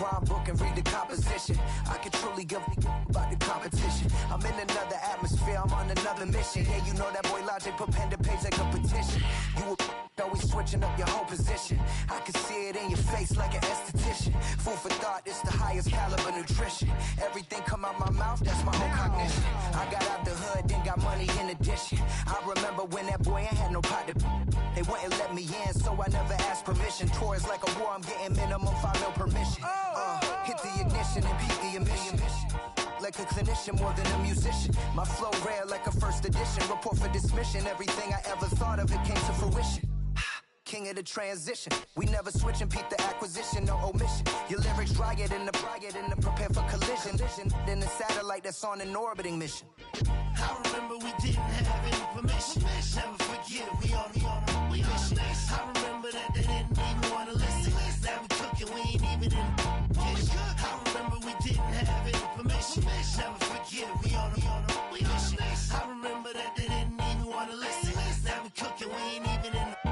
rhyme book and read the composition. I can truly give about the competition. I'm in another atmosphere, I'm on another mission. Yeah, you know that boy Logic put pen to page like a petition. You always switching up your whole position. I can see it in your face like an esthetician. Food for thought, it's the highest caliber nutrition. Everything come out my mouth, that's my whole cognition. I got out the hood, then got money in addition. I remember when that boy ain't had no pot to. They wouldn't let me in, so I never asked permission. Tours like a war, I'm getting minimum 5 mil permission. Hit the ignition and beat the emission. Like a clinician more than a musician. My flow rare like a first edition. Report for dismission. Everything I ever thought of, it came to fruition. King of the transition. We never switch and peep the acquisition, no omission. Your lyrics dry it in the prepare for collision. Then the satellite that's on an orbiting mission. I remember we didn't have any permission. Never forget we on a mission. I remember that they didn't even want to listen. Now we cooking, we ain't even in the kitchen. I remember we didn't have any permission. Never forget we on a mission. I remember that they didn't even want to listen. Now we cooking, we ain't even in the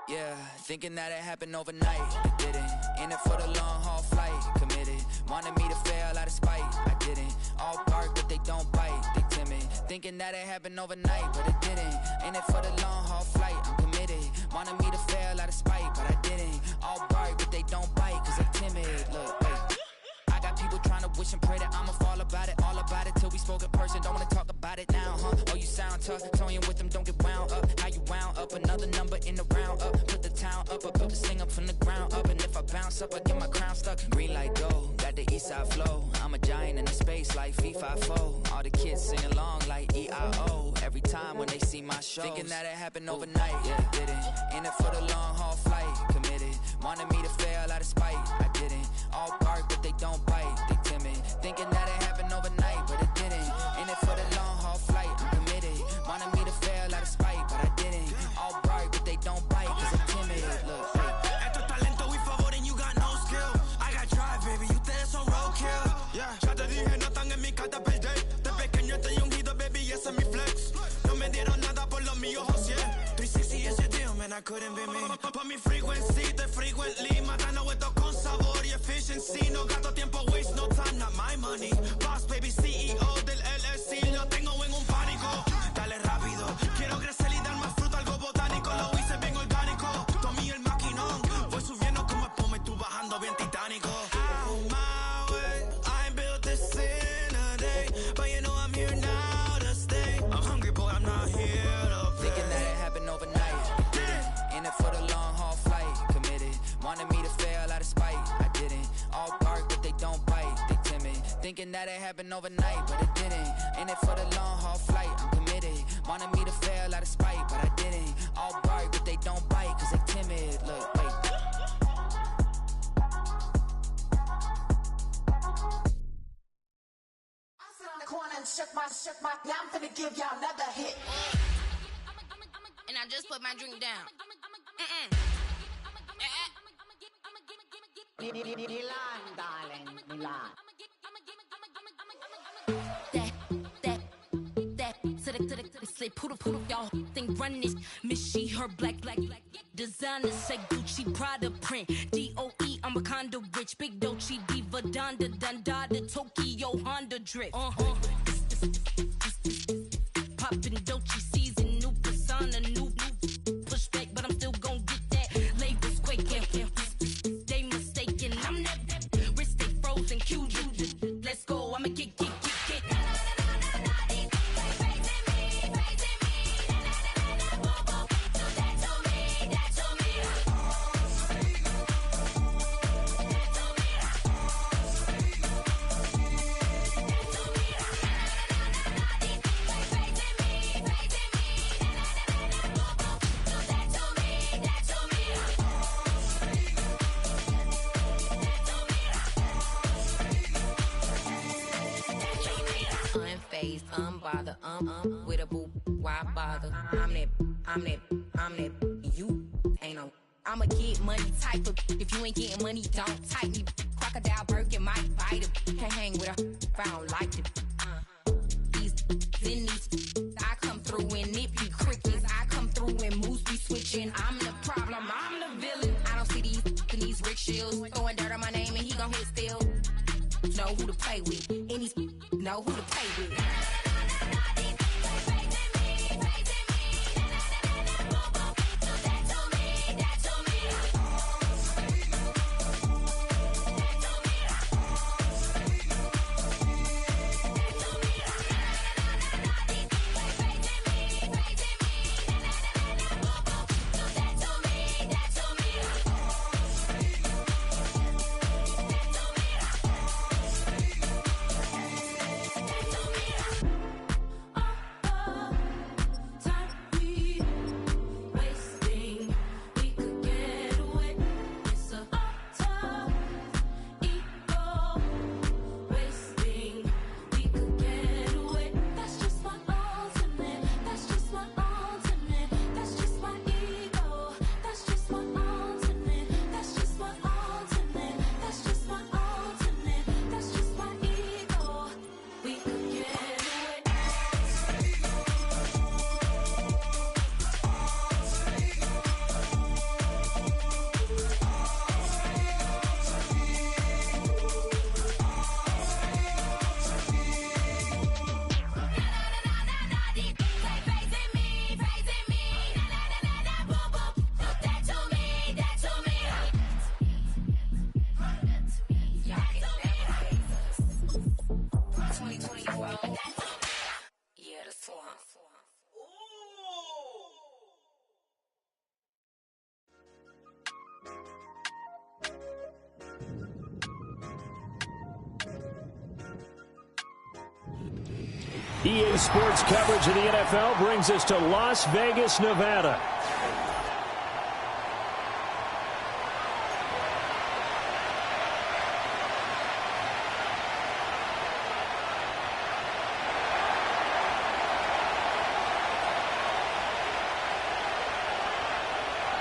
Yeah, thinking that it happened overnight, it didn't. In it for the long haul flight, committed. Wanted me to fail out of spite, I didn't. All bark but they don't bite, they timid. Thinking that it happened overnight, but it didn't. In it for the long haul flight, I'm committed. Wanted me to fail out of spite, but I didn't. All bark but they don't bite, cause I'm timid. Look, wait. I got people trying to wish and pray that I'ma fall about it, all about it till we spoke in person. Don't wanna talk about it now, huh? Oh, you sound tough, toying with them, don't get wound up. How you wound up? Another number in the round up. Put the town up, I built this thing up from the ground up. And if I bounce up, I get my crown stuck. Green light go, got the east side flow. I'm a giant in the space like FIFA4. All the kids sing along like EIO. Every time when they see my show, thinking that it happened overnight, yeah, it didn't. In it for the long haul flight, committed. Wanted me to fail out of spite, I didn't. All bark but they don't bite, they timid. Thinking that it happened overnight, but it didn't. In it for the long haul flight, I'm committed. Wanted me to fail out of spite, but I didn't. All bark but they don't bite, cause I'm timid. Look, esto es talento y favor and you got no skill. I got drive, baby, you ustedes son roadkill. Yeah, ya te dije, no están en mi carta perder. De pequeño estoy ungido, baby, y ese es mi flex. No me dieron nada por lo mío, José. 360 is your deal, man, I couldn't be me. Pa' mi frequency, te frequently. Matando esto con sabor y efficiency. No gasto tiempo, waste no time, not my money. Boss, baby, CEO del LLC. Lo tengo en un pánico. Dale rápido, quiero crecer y dar más fruto, algo botánico. Lo hice bien orgánico. Tomé el maquinón. Voy subiendo como espuma y tú bajando bien titánico. Out my way, I ain't built this in a day. But you know I'm here now to stay. I'm hungry, boy, I'm not here to play. thinking that it happened overnight, it didn't. In it for the long haul flight, committed. Wanted me to fail out of spite, I didn't. All bark but they don't bite, they timid. Thinking that it happened overnight, but it didn't. In it for the long haul flight, I'm committed. Wanted me to fail out of spite, but I didn't. All bark but they don't bite, cause they timid. Look, wait. Corner and shook my, now I'm finna give y'all another hit. And I just put my drink down. Milan, darling, Milan. Say poodle, y'all think run this. Miss she, her black. Designer say Gucci, Prada print. DOE, I'm a condo rich. Big Dolce, Diva, Donda, Dundada, Tokyo, Honda drip. Poppin' Dolce season, new persona, new pushback, but I'm still gon' get that. Labels quaking, they mistaken. I'm that wrist stay frozen, QG. Let's go, I'ma get. phase, bother, with a boo, why bother? I'm that, you ain't no. I'm a get money type of, if you ain't getting money, don't type me. Crocodile Birkin might bite him. Can't hang with her if I don't like it. These, I come through and it be crickets. I come through and moves be switching. I'm the problem, I'm the villain. I don't see these Rick Shields throwing dirt on my name and he gon' hit still. Know who to play with, and these know who to play with. EA Sports coverage of the NFL brings us to Las Vegas, Nevada.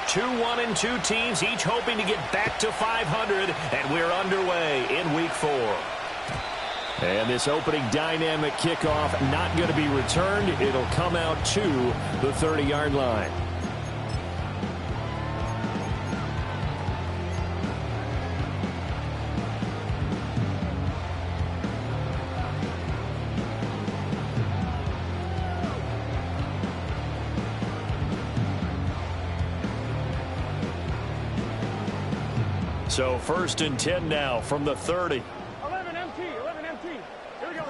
Two 1-2 teams, each hoping to get back to 500, and we're underway in Week 4. And this opening dynamic kickoff not going to be returned. It'll come out to the 30-yard line. So 1st and 10 now from the 30. 11 empty. Here we go.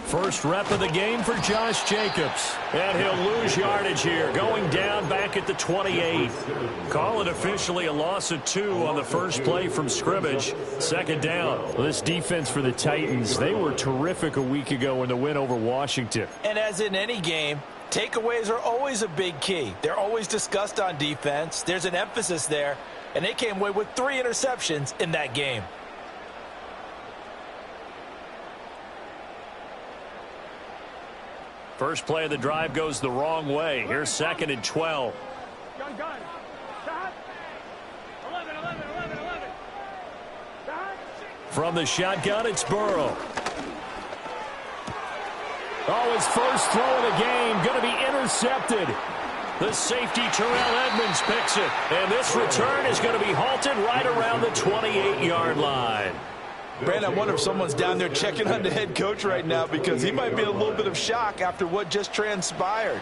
First rep of the game for Josh Jacobs. And he'll lose yardage here, going down back at the 28. Call it officially a loss of 2 on the first play from scrimmage. 2nd down. Well, this defense for the Titans, they were terrific a week ago in the win over Washington. And as in any game, takeaways are always a big key. They're always discussed on defense. There's an emphasis there, and they came away with 3 interceptions in that game. First play of the drive goes the wrong way. Here's 2nd and 12. Gun. Stop. 11. Stop. From the shotgun, it's Burrow. Oh, his first throw of the game going to be intercepted. The safety, Terrell Edmonds, picks it. And this return is going to be halted right around the 28-yard line. Brandon, I wonder if someone's down there checking on the head coach right now because he might be in a little bit of shock after what just transpired.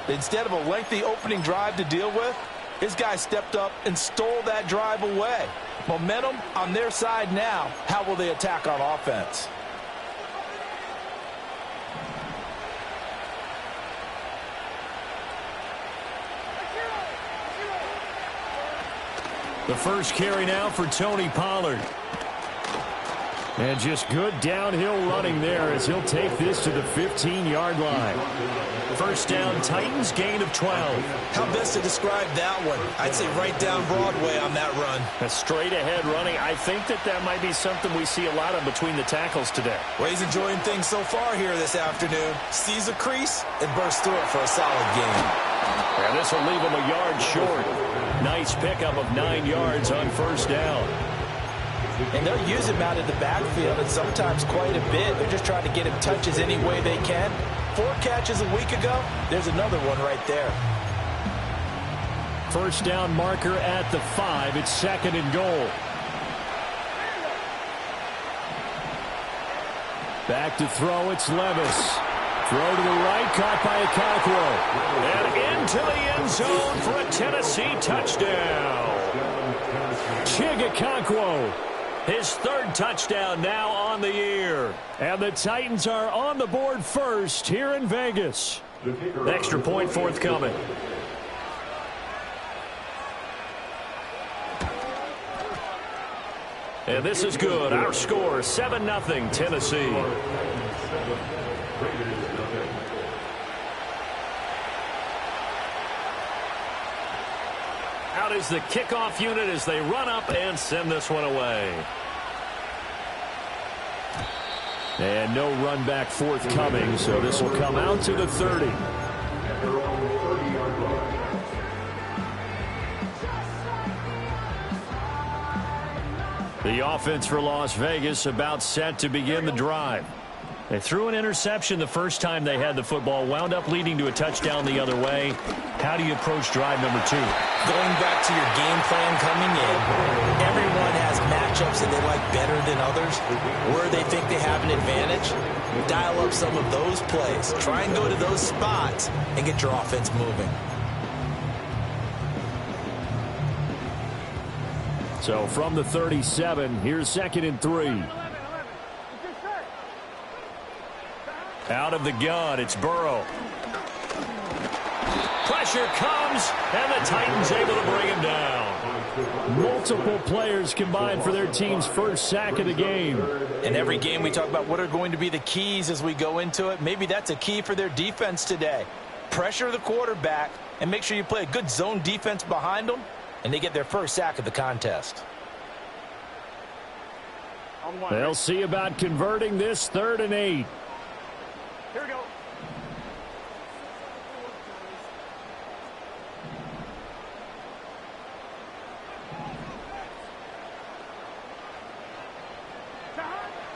Instead of a lengthy opening drive to deal with, his guy stepped up and stole that drive away. Momentum on their side now. How will they attack on offense? The first carry now for Tony Pollard. And just good downhill running there as he'll take this to the 15-yard line. First down, Titans, gain of 12. How best to describe that one? I'd say right down Broadway on that run. A straight-ahead running. I think that might be something we see a lot of between the tackles today. Well, he's enjoying things so far here this afternoon. Sees a crease and bursts through it for a solid gain. And this will leave him a yard short. Nice pickup of 9 yards on first down. And they'll use him out of the backfield, and sometimes quite a bit. They're just trying to get him touches any way they can. 4 catches a week ago. There's another one right there. First down marker at the 5. It's 2nd and goal. Back to throw. It's Levis. Throw to the right, caught by Okonkwo. And into the end zone for a Tennessee touchdown. Okonkwo, his 3rd touchdown now on the year. And the Titans are on the board first here in Vegas. Extra point forthcoming. And this is good. Our score, 7-0 Tennessee. Out is the kickoff unit as they run up and send this one away. And no run back forthcoming, so this will come out to the 30. The offense for Las Vegas about set to begin the drive. They threw an interception the first time they had the football, wound up leading to a touchdown the other way. How do you approach drive number 2? Going back to your game plan coming in, everyone has matchups that they like better than others. Where they think they have an advantage, dial up some of those plays. Try and go to those spots and get your offense moving. So from the 37, here's 2nd and 3. Out of the gun, it's Burrow. Pressure comes, and the Titans able to bring him down. Multiple players combined for their team's first sack of the game. In every game we talk about what are going to be the keys as we go into it. Maybe that's a key for their defense today. Pressure the quarterback and make sure you play a good zone defense behind them, and they get their first sack of the contest. They'll see about converting this 3rd and 8. Here we go.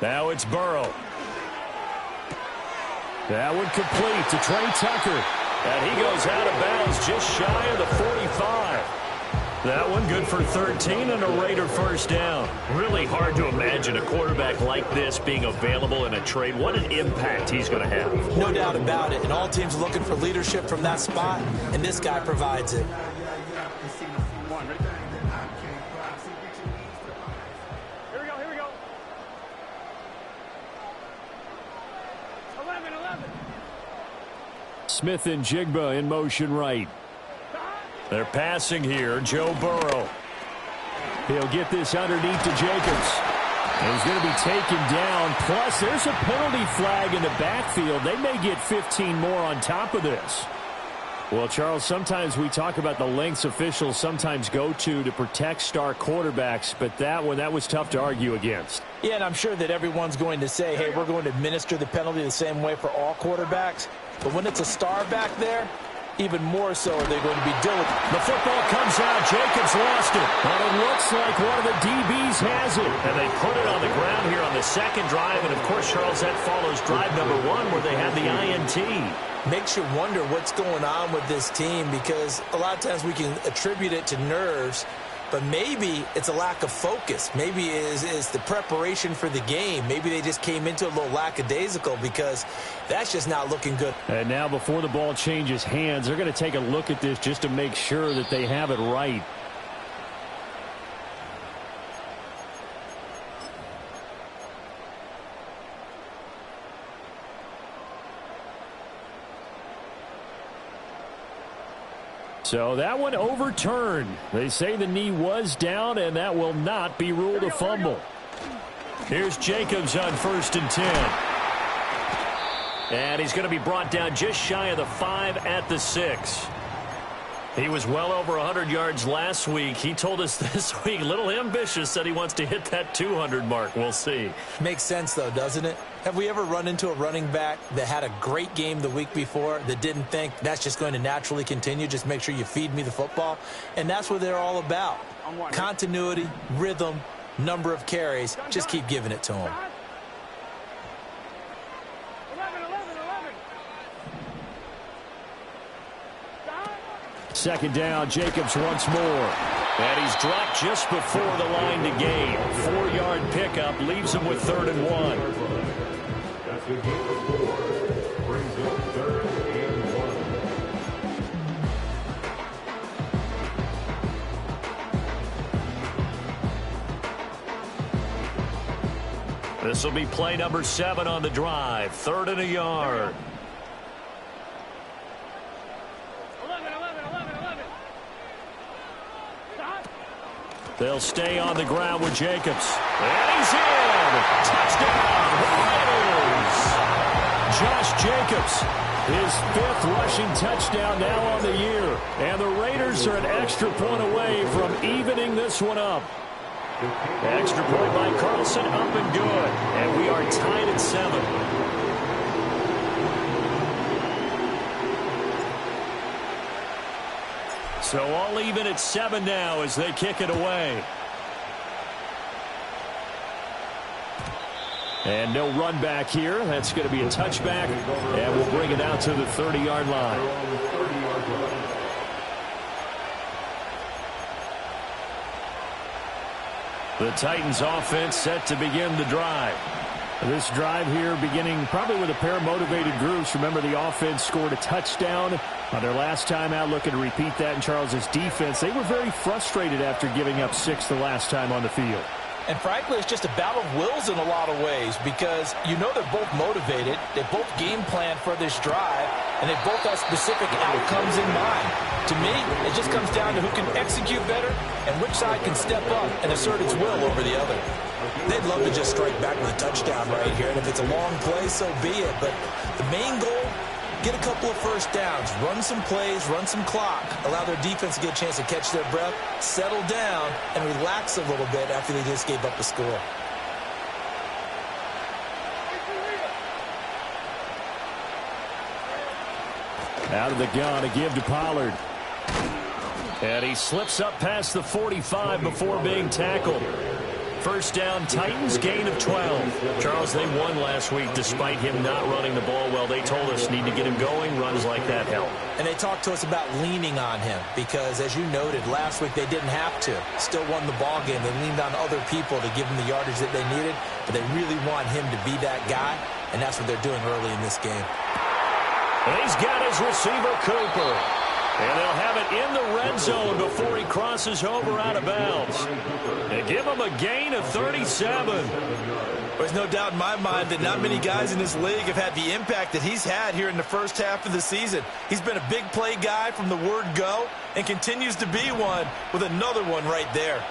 Now it's Burrow. That one complete to Trey Tucker. And he goes out of bounds just shy of the 45. That one good for 13 and a Raider first down. Really hard to imagine a quarterback like this being available in a trade. What an impact he's going to have. No doubt about it. And all teams are looking for leadership from that spot, and this guy provides it. Here we go, here we go. 11. Smith and Jigba in motion right. They're passing here. Joe Burrow. He'll get this underneath to Jacobs. And he's going to be taken down. Plus, there's a penalty flag in the backfield. They may get 15 more on top of this. Well, Charles, sometimes we talk about the lengths officials sometimes go to protect star quarterbacks, but that was tough to argue against. Yeah, and I'm sure that everyone's going to say, hey, we're going to administer the penalty the same way for all quarterbacks. But when it's a star back there, even more so are they going to be diligent. The football comes out. Jacobs lost it. And it looks like one of the DBs has it. And they put it on the ground here on the 2nd drive. And, of course, Charles, that follows drive number 1 where they had the INT. Makes you wonder what's going on with this team, because a lot of times we can attribute it to nerves, but maybe it's a lack of focus. Maybe it's the preparation for the game. Maybe they just came into a little lackadaisical, because that's just not looking good. And now before the ball changes hands, they're going to take a look at this just to make sure that they have it right. So that one overturned. They say the knee was down, and that will not be ruled a fumble. Here's Jacobs on 1st and 10. And he's going to be brought down just shy of the 5 at the 6. He was well over 100 yards last week. He told us this week, a little ambitious, said he wants to hit that 200 mark. We'll see. Makes sense, though, doesn't it? Have we ever run into a running back that had a great game the week before that didn't think that's just going to naturally continue? Just make sure you feed me the football. And that's what they're all about. Continuity, rhythm, number of carries. Just keep giving it to them. Second down, Jacobs once more. And he's dropped just before the line to gain. 4-yard pickup leaves him with 3rd and 1. That's the game of 4. Brings up 3rd and 1. This will be play number 7 on the drive. 3rd and a yard. They'll stay on the ground with Jacobs. And he's in! Touchdown, Raiders! Josh Jacobs, his 5th rushing touchdown now on the year. And the Raiders are an extra point away from evening this one up. Extra point by Carlson, up and good. And we are tied at 7. So all even at 7 now as they kick it away. And no run back here. That's going to be a touchback. And we'll bring it out to the 30-yard line. The Titans offense set to begin the drive. This drive here beginning probably with a pair of motivated groups. Remember, the offense scored a touchdown on their last time out, looking to repeat that in Charles's defense. They were very frustrated after giving up 6 the last time on the field. And frankly, it's just a battle of wills in a lot of ways because you know they're both motivated. They both game plan for this drive, and they both have specific outcomes in mind. To me, it just comes down to who can execute better and which side can step up and assert its will over the other. They'd love to just strike back with a touchdown right here, and if it's a long play, so be it. But the main goal, get a couple of first downs, run some plays, run some clock, allow their defense to get a chance to catch their breath, settle down, and relax a little bit after they just gave up a score. Out of the gun, a give to Pollard. And he slips up past the 45 before being tackled. First down, Titans, gain of 12. Charles, they won last week despite him not running the ball well. They told us need to get him going. Runs like that help. And they talked to us about leaning on him because, as you noted, last week they didn't have to. Still won the ball game. They leaned on other people to give them the yardage that they needed, but they really want him to be that guy, and that's what they're doing early in this game. And he's got his receiver, Cooper. And they'll have it in the red zone before he crosses over out of bounds. And give him a gain of 37. There's no doubt in my mind that not many guys in this league have had the impact that he's had here in the first half of the season. He's been a big play guy from the word go and continues to be one with another one right there.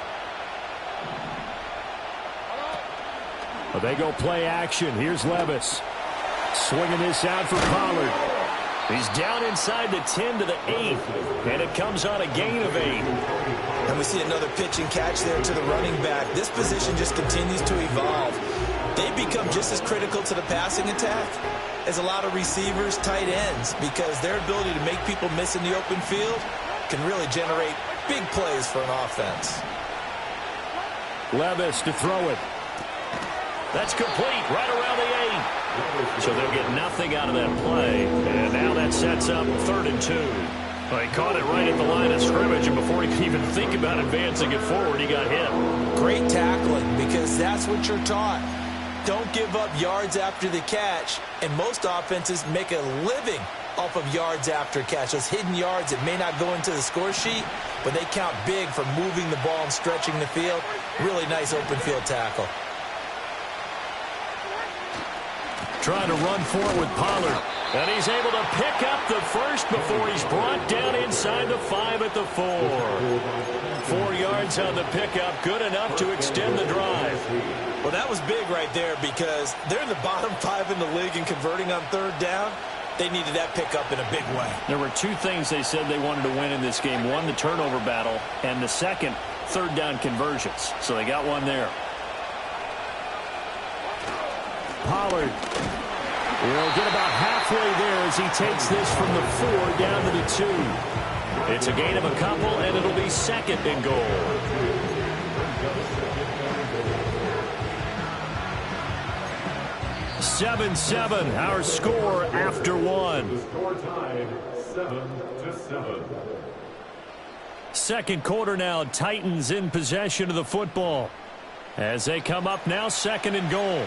Well, they go play action. Here's Levis. Swinging this out for Pollard. He's down inside the 10 to the 8, and it comes on a gain of 8. And we see another pitch and catch there to the running back. This position just continues to evolve. They become just as critical to the passing attack as a lot of receivers, tight ends, because their ability to make people miss in the open field can really generate big plays for an offense. Levis to throw it. That's complete right around the 8. So they'll get nothing out of that play. And now that sets up 3rd and 2. Well, he caught it right at the line of scrimmage, and before he could even think about advancing it forward, he got hit. Great tackling, because that's what you're taught. Don't give up yards after the catch, and most offenses make a living off of yards after catch. Those hidden yards that may not go into the score sheet, but they count big for moving the ball and stretching the field. Really nice open field tackle. trying to run for it with Pollard. And he's able to pick up the first before he's brought down inside the 5 at the 4. 4 yards on the pickup, good enough to extend the drive. Well, that was big right there because they're in the bottom 5 in the league in converting on third down. They needed that pickup in a big way. There were 2 things they said they wanted to win in this game. One, the turnover battle, and the second, third down conversions. So they got one there. Pollard will get about halfway there as he takes this from the 4 down to the 2. It's a gain of a couple, and it'll be second and goal. 7-7, our score after 1. The score tied 7-7. Second quarter now, Titans in possession of the football as they come up now, second and goal.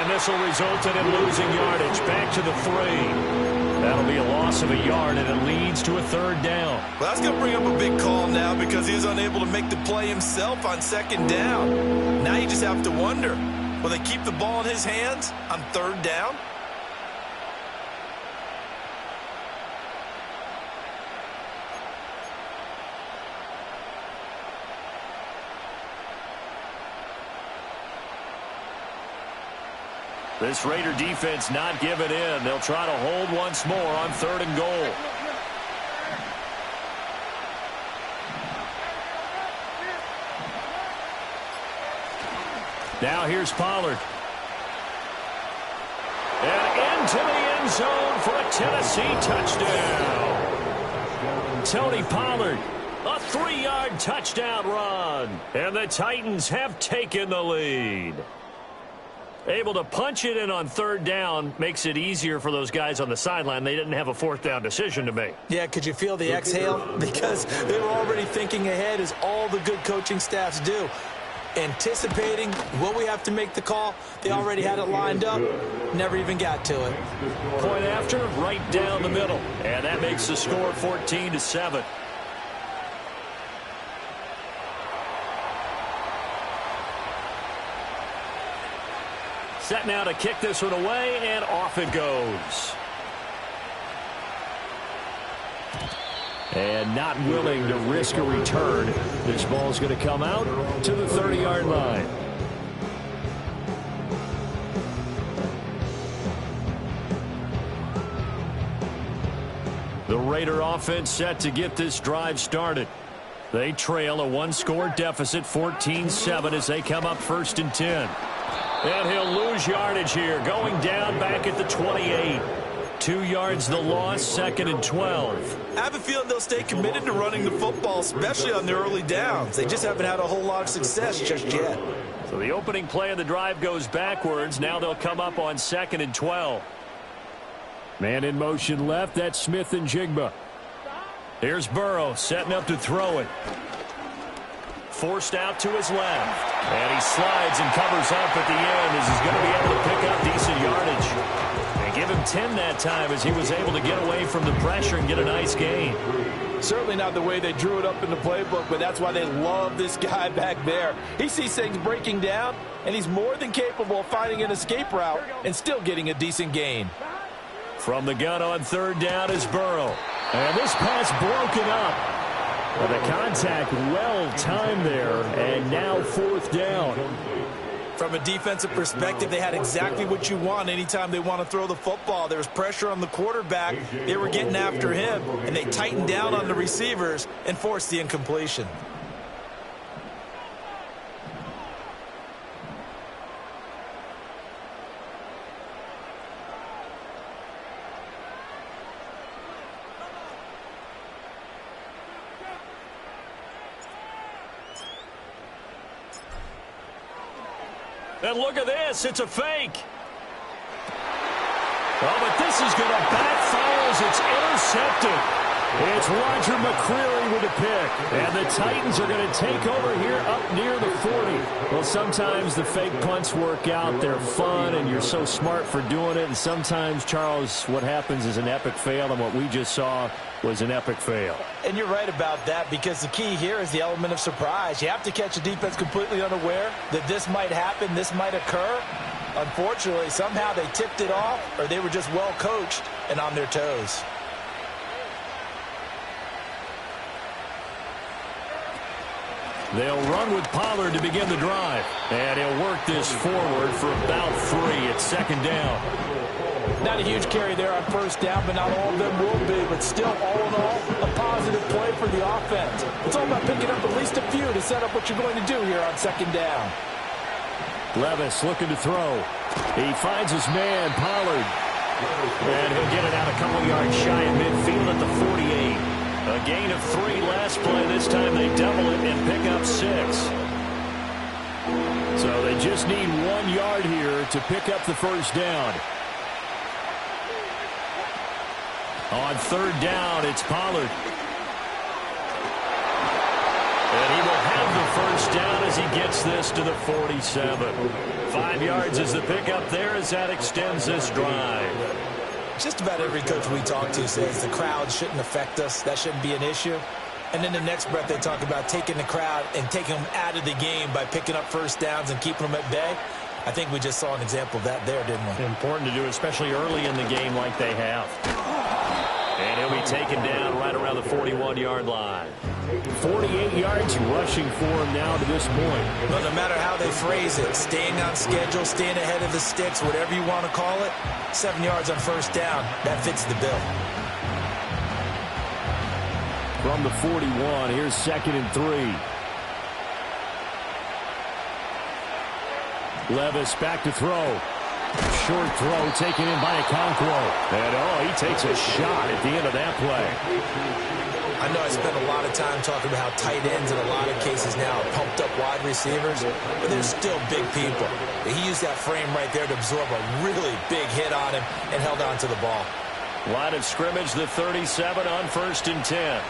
This will result in him losing yardage. Back to the 3. That'll be a loss of a yard, and it leads to a third down. Well, that's going to bring up a big call now because he was unable to make the play himself on second down. Now you just have to wonder, will they keep the ball in his hands on third down? This Raider defense not giving in. They'll try to hold once more on third and goal. Now here's Pollard. And into the end zone for a Tennessee touchdown. Tony Pollard, a 3-yard touchdown run. And the Titans have taken the lead. Able to punch it in on third down makes it easier for those guys on the sideline. They didn't have a fourth down decision to make. Yeah, could you feel the exhale? Because they were already thinking ahead, as all the good coaching staffs do. Anticipating what we have to make the call. They already had it lined up. Never even got to it. Point after, right down the middle. And that makes the score 14-7. Set now to kick this one away, and off it goes. And not willing to risk a return. This ball's going to come out to the 30-yard line. The Raider offense set to get this drive started. They trail a 1-score deficit, 14-7, as they come up 1st and 10. And he'll lose yardage here, going down back at the 28. 2 yards the loss, 2nd and 12. I have a feeling they'll stay committed to running the football, especially on the early downs. They just haven't had a whole lot of success just yet. So the opening play of the drive goes backwards. Now they'll come up on 2nd and 12. Man in motion left, that's Smith and Jigba. Here's Burrow setting up to throw it. Forced out to his left. And he slides and covers up at the end as he's going to be able to pick up decent yardage. And give him 10 that time as he was able to get away from the pressure and get a nice gain. Certainly not the way they drew it up in the playbook, but that's why they love this guy back there. He sees things breaking down, and he's more than capable of finding an escape route and still getting a decent gain. From the gun on third down is Burrow. And this pass broken up. Well, the contact well-timed there, and now 4th down. From a defensive perspective, they had exactly what you want anytime they want to throw the football. There was pressure on the quarterback. They were getting after him, and they tightened down on the receivers and forced the incompletion. And look at this, it's a fake. Oh, but this is going to backfire as as it's intercepted. It's Roger McCreary with a pick. And the Titans are going to take over here up near the 40. Well, sometimes the fake punts work out. They're fun, and you're so smart for doing it. And sometimes, Charles, what happens is an epic fail, and what we just saw was an epic fail. And you're right about that, because the key here is the element of surprise. You have to catch a defense completely unaware that this might happen, this might occur. Unfortunately, somehow they tipped it off, or they were just well coached and on their toes. They'll run with Pollard to begin the drive. And he'll work this forward for about 3 at second down. Not a huge carry there on first down, but not all of them will be. But still, all in all, a positive play for the offense. It's all about picking up at least a few to set up what you're going to do here on second down. Levis looking to throw. He finds his man, Pollard. And he'll get it out a couple yards shy of midfield at the 48. A gain of 3 last play. This time they double it and pick up 6. So they just need 1 yard here to pick up the first down. On third down, it's Pollard. And he will have the first down as he gets this to the 47. 5 yards is the pickup there as that extends this drive. Just about every coach we talk to says the crowd shouldn't affect us. That shouldn't be an issue. And in the next breath, they talk about taking the crowd and taking them out of the game by picking up first downs and keeping them at bay. I think we just saw an example of that there, didn't we? Important to do, especially early in the game like they have. And he'll be taken down right around the 41-yard line. 48 yards rushing for him now to this point. Well, no matter how they phrase it, staying on schedule, staying ahead of the sticks, whatever you want to call it, 7 yards on first down, that fits the bill. From the 41, here's 2nd and 3. Levis back to throw. Short throw taken in by Okonkwo. And, he takes a shot at the end of that play. I know I spent a lot of time talking about how tight ends in a lot of cases now are pumped up wide receivers, but they're still big people. He used that frame right there to absorb a really big hit on him and held on to the ball. Line of scrimmage, the 37 on 1st and 10.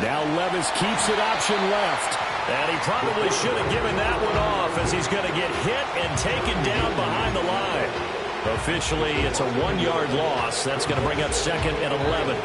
Now Levis keeps it option left. And he probably should have given that one off as he's going to get hit and taken down behind the line. Officially, it's a 1-yard loss. That's going to bring up 2nd and 11.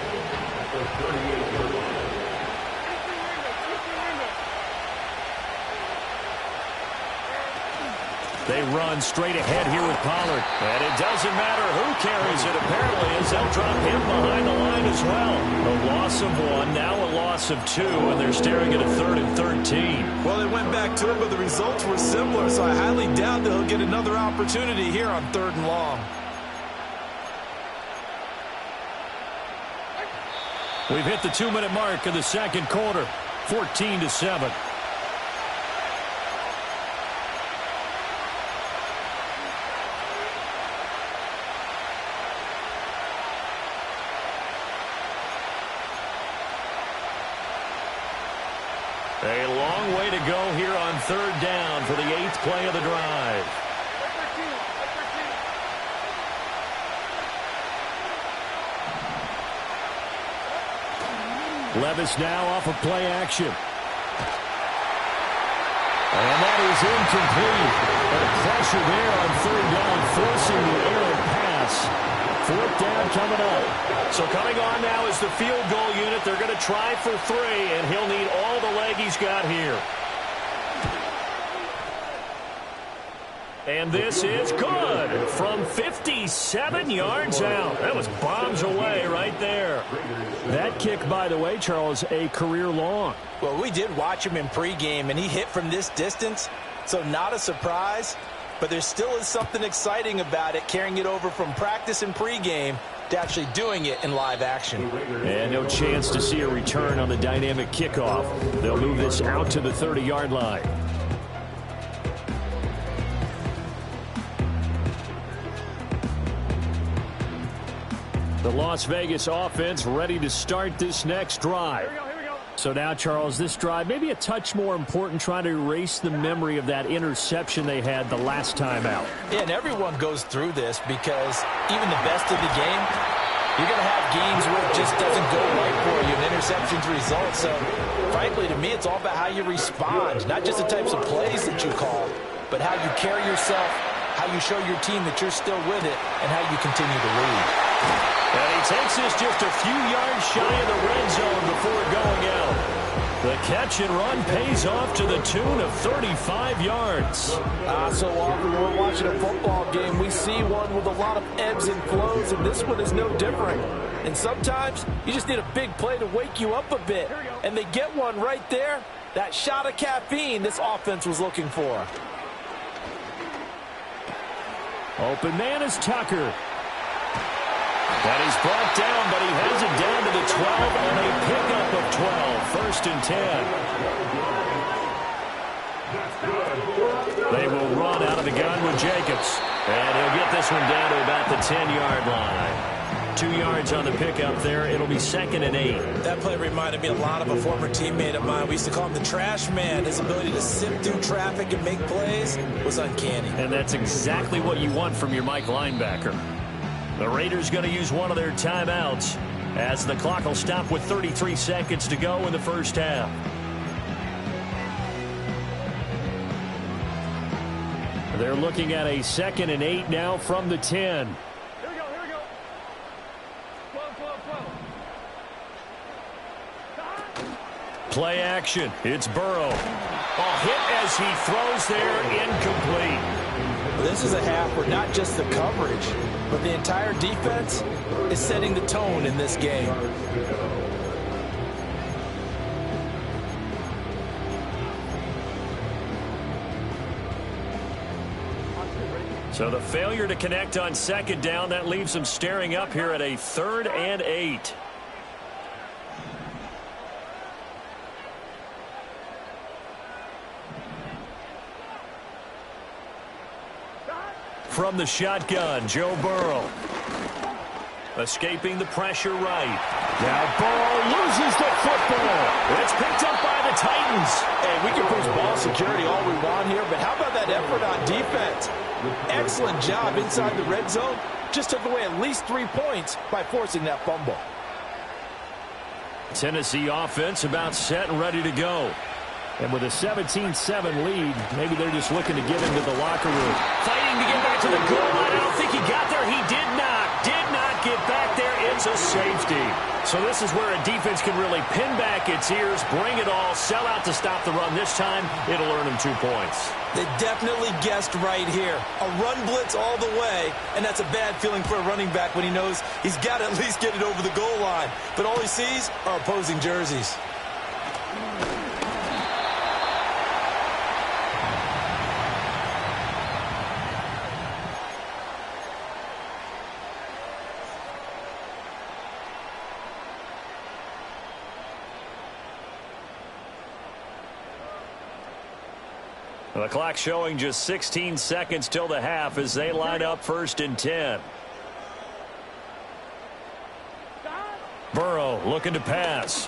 They run straight ahead here with Pollard. And it doesn't matter who carries it, apparently, as they'll drop him behind the line as well. A loss of 1, now a loss of 2, and they're staring at a 3rd and 13. Well, they went back to it, but the results were similar, so I highly doubt that he'll get another opportunity here on 3rd and long. We've hit the 2-minute mark of the second quarter, 14-7. A long way to go here on 3rd down for the 8th play of the drive. Levis now off of play action. And that is incomplete. And pressure there on 3rd down, forcing the errant pass. 4th down coming up. So coming on now is the field goal unit. They're going to try for 3, and he'll need all the leg he's got here. And this is good from 57 yards out. That was bombs away right there. That kick, by the way, Charles, a career long. Well, we did watch him in pregame, and he hit from this distance, so not a surprise. But there still is something exciting about it, carrying it over from practice and pregame to actually doing it in live action. And no chance to see a return on the dynamic kickoff. They'll move this out to the 30-yard line. The Las Vegas offense ready to start this next drive. So now, Charles, this drive maybe a touch more important, trying to erase the memory of that interception they had the last time out. Yeah, and everyone goes through this because even the best of the game, you're going to have games where it just doesn't go right for you, and interceptions result. So, frankly, to me, it's all about how you respond, not just the types of plays that you call, but how you carry yourself, how you show your team that you're still with it, and how you continue to lead. And he takes this just a few yards shy of the red zone before going out. The catch and run pays off to the tune of 35 yards. So often when we're watching a football game, we see one with a lot of ebbs and flows, and this one is no different. And sometimes you just need a big play to wake you up a bit. And they get one right there. That shot of caffeine this offense was looking for. Open man is Tucker. That is brought down, but he has it down to the 12 on a pickup of 12. 1st and 10. They will run out of the gun with Jacobs. And he'll get this one down to about the 10-yard line. 2 yards on the pickup there. It'll be 2nd and 8. That play reminded me a lot of a former teammate of mine. We used to call him the trash man. His ability to sift through traffic and make plays was uncanny. And that's exactly what you want from your Mike linebacker. The Raiders going to use one of their timeouts as the clock will stop with 33 seconds to go in the first half. They're looking at a 2nd and 8 now from the 10. Here we go, here we go. 12. Play action. It's Burrow. A hit as he throws there, incomplete. This is a half where not just the coverage, but the entire defense is setting the tone in this game. So the failure to connect on 2nd down, that leaves them staring up here at a 3rd and 8. From the shotgun, Joe Burrow. Escaping the pressure right. Now Burrow loses the football. It's picked up by the Titans. And we can push ball security all we want here, but how about that effort on defense? Excellent job inside the red zone. Just took away at least 3 points by forcing that fumble. Tennessee offense about set and ready to go. And with a 17-7 lead, maybe they're just looking to get into the locker room. Fighting to get back to the goal line. I don't think he got there. He did not get back there. It's a safety. So this is where a defense can really pin back its ears, bring it all, sell out to stop the run. This time, it'll earn them 2 points. They definitely guessed right here. A run blitz all the way, and that's a bad feeling for a running back when he knows he's got to at least get it over the goal line. But all he sees are opposing jerseys. The clock showing just 16 seconds till the half as they line up 1st and 10. Burrow looking to pass.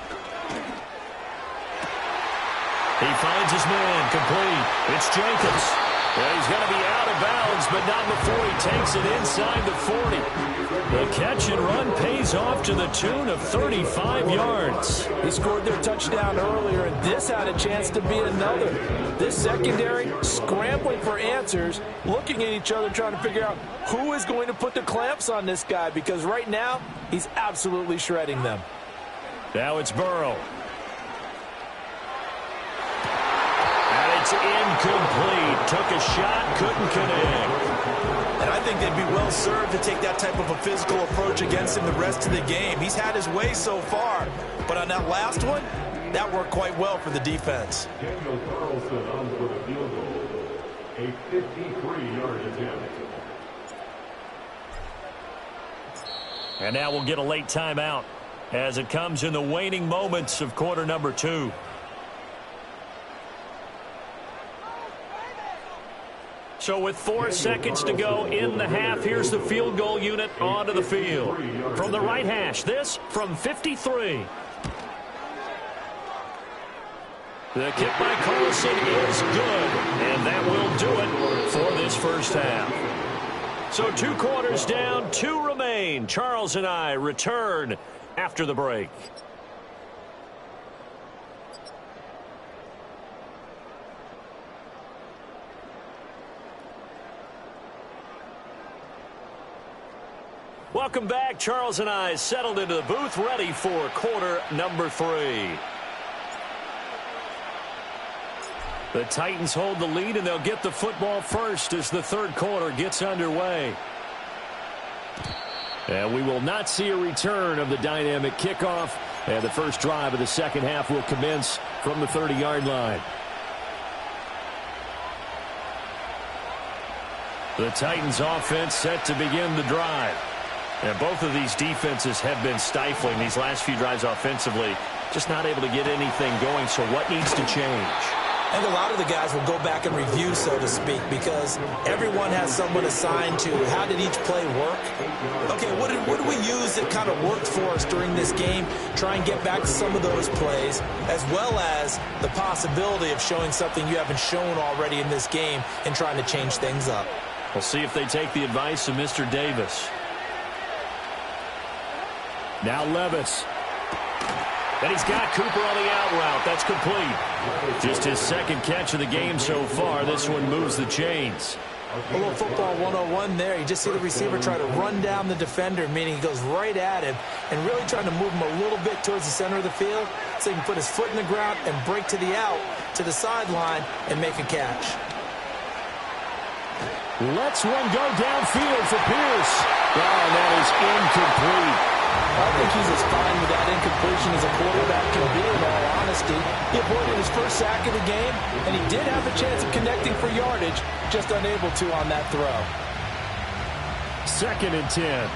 He finds his man complete. It's Jacobs. And he's going to be out of bounds, but not before he takes it inside the 40. The catch and run pays off to the tune of 35 yards. He scored their touchdown earlier, and this had a chance to be another. This secondary scrambling for answers, looking at each other, trying to figure out who is going to put the clamps on this guy, because right now he's absolutely shredding them. Now it's Burrow. It's incomplete. Took a shot, couldn't connect. And I think they'd be well served to take that type of a physical approach against him the rest of the game. He's had his way so far, but on that last one, that worked quite well for the defense. Daniel Carlson on for the field goal. A 53-yard attempt. And now we'll get a late timeout as it comes in the waning moments of quarter number 2. So with 4 seconds to go in the half, here's the field goal unit onto the field. From the right hash, this from 53. The kick by Carlson is good, and that will do it for this first half. So 2 quarters down, 2 remain. Charles and I return after the break. Welcome back. Charles and I settled into the booth, ready for quarter number 3. The Titans hold the lead, and they'll get the football first as the third quarter gets underway. And we will not see a return of the dynamic kickoff, and the first drive of the second half will commence from the 30-yard line. The Titans offense set to begin the drive. And both of these defenses have been stifling these last few drives offensively. Just not able to get anything going, so what needs to change? I think a lot of the guys will go back and review, so to speak, because everyone has someone assigned to how did each play work. Okay, what did we use that kind of worked for us during this game? Try and get back to some of those plays, as well as the possibility of showing something you haven't shown already in this game and trying to change things up. We'll see if they take the advice of Mr. Davis. Now Levis. And he's got Cooper on the out route. That's complete. Just his second catch of the game so far. This one moves the chains. A little football 101 there. You just see the receiver try to run down the defender, meaning he goes right at him and really trying to move him a little bit towards the center of the field so he can put his foot in the ground and break to the out, to the sideline, and make a catch. Let's one go downfield for Pierce. Oh, that is incomplete. I think he's as fine with that incompletion as a quarterback can be, in all honesty. He avoided his first sack of the game, and he did have a chance of connecting for yardage, just unable to on that throw. 2nd and 10.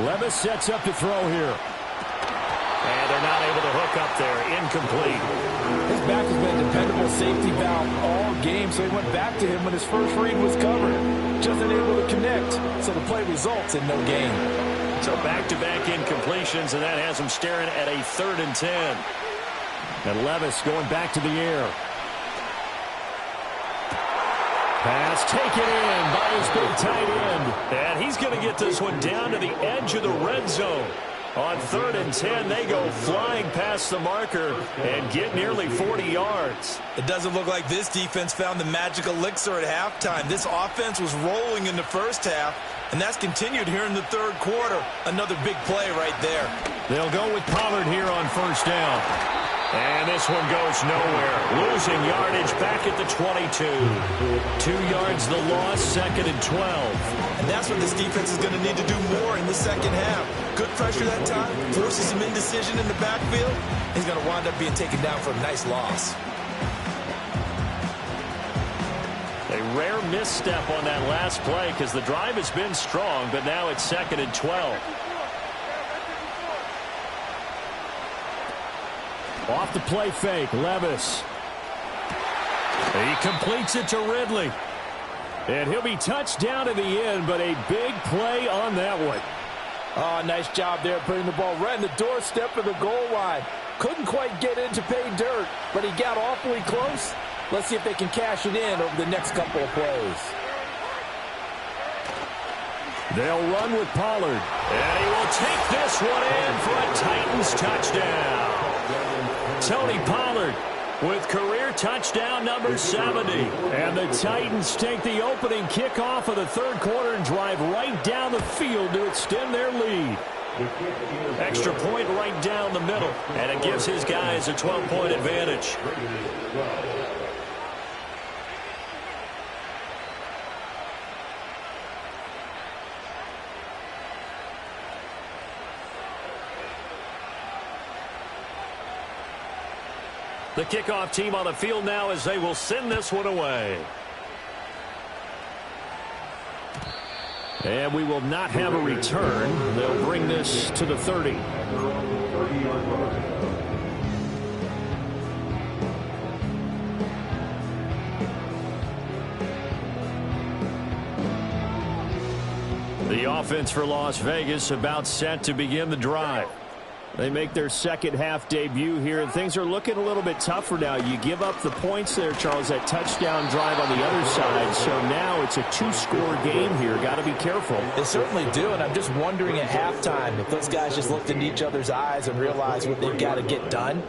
Levis sets up to throw here. And they're not able to hook up there. Incomplete. His back has been a dependable safety valve all game, so he went back to him when his first read was covered. Just unable to connect, so the play results in no gain. So back-to-back incompletions, and that has him staring at a 3rd and 10. And Levis going back to the air. Pass taken in by his big tight end. And he's going to get this one down to the edge of the red zone. On 3rd and 10, they go flying past the marker and get nearly 40 yards. It doesn't look like this defense found the magic elixir at halftime. This offense was rolling in the first half, and that's continued here in the third quarter. Another big play right there. They'll go with Pollard here on 1st down. And this one goes nowhere. Losing yardage back at the 22. 2 yards the loss, 2nd and 12. And that's what this defense is going to need to do more in the second half. Good pressure that time, forces some indecision in the backfield. He's going to wind up being taken down for a nice loss. A rare misstep on that last play because the drive has been strong, but now it's 2nd and 12. Off the play fake, Levis. He completes it to Ridley. And he'll be touched down to the end, but a big play on that one. Oh, nice job there putting the ball right in the doorstep of the goal line. Couldn't quite get in to pay dirt, but he got awfully close. Let's see if they can cash it in over the next couple of plays. They'll run with Pollard. And he will take this one in for a Titans touchdown. Tony Pollard with career touchdown number 70. And the Titans take the opening kickoff of the third quarter and drive right down the field to extend their lead. Extra point right down the middle, and it gives his guys a 12-point advantage. The kickoff team on the field now as they will send this one away. And we will not have a return. They'll bring this to the 30. The offense for Las Vegas about set to begin the drive. They make their second half debut here, and things are looking a little bit tougher now. You give up the points there, Charles, that touchdown drive on the other side. So now it's a two-score game here. Got to be careful. They certainly do, and I'm just wondering at halftime if those guys just looked into each other's eyes and realized what they've got to get done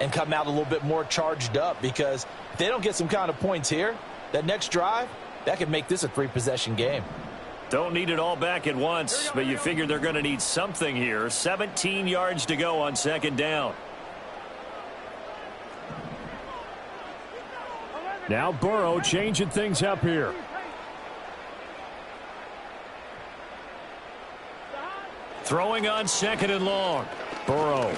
and come out a little bit more charged up, because if they don't get some kind of points here, that next drive, that could make this a three-possession game. Don't need it all back at once, but you figure they're going to need something here. 17 yards to go on second down. Now Burrow changing things up here. Throwing on second and long. Burrow.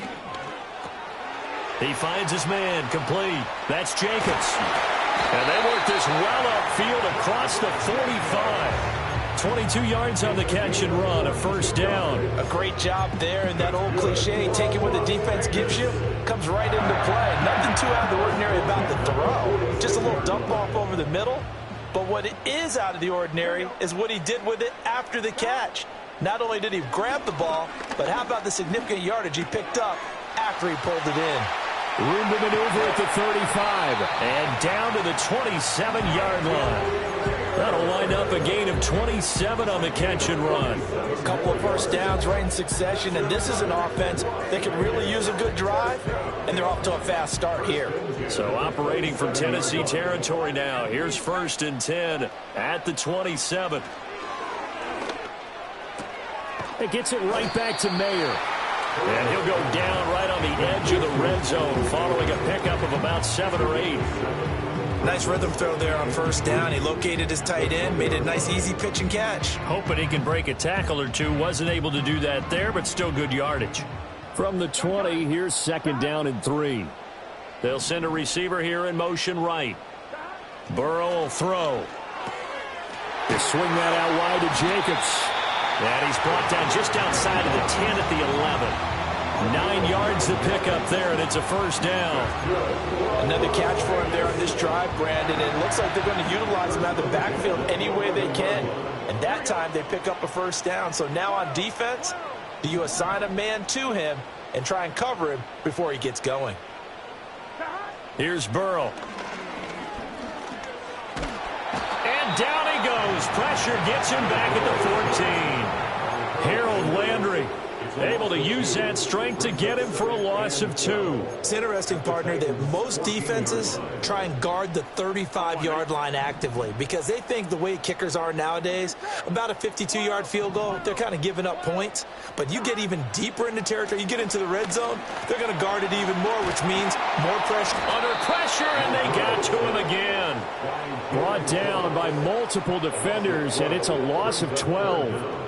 He finds his man, complete. That's Jacobs. And they work this well upfield across the 45. 22 yards on the catch and run, a first down. A great job there, and that old cliche, taking what the defense gives you, comes right into play. Nothing too out of the ordinary about the throw. Just a little dump off over the middle. But what it is out of the ordinary is what he did with it after the catch. Not only did he grab the ball, but how about the significant yardage he picked up after he pulled it in. Room to maneuver at the 35 and down to the 27-yard line. That'll wind up a gain of 27 on the catch and run. A couple of first downs right in succession, and this is an offense that can really use a good drive, and they're off to a fast start here. So operating from Tennessee territory now. Here's 1st and 10 at the 27. It gets it right back to Mayer. And he'll go down right on the edge of the red zone following a pickup of about 7 or 8. Nice rhythm throw there on first down. He located his tight end, made it a nice easy pitch and catch. Hoping he can break a tackle or two. Wasn't able to do that there, but still good yardage. From the 20, here's 2nd down and 3. They'll send a receiver here in motion right. Burrow will throw. They swing that out wide to Jacobs. And he's brought down just outside of the 10 at the 11. 9 yards to pick up there, and it's a first down. Another catch for him there on this drive, Brandon. And it looks like they're going to utilize him out of the backfield any way they can. And that time they pick up a first down. So now on defense, do you assign a man to him and try and cover him before he gets going? Here's Burrow. And down he goes. Pressure gets him back at the 14. Harold Landry able to use that strength to get him for a loss of 2. It's interesting, partner, that most defenses try and guard the 35-yard line actively because they think the way kickers are nowadays, about a 52-yard field goal, they're kind of giving up points. But you get even deeper into territory, you get into the red zone, they're going to guard it even more, which means more pressure. Under pressure, and they got to him again. Brought down by multiple defenders, and it's a loss of 12.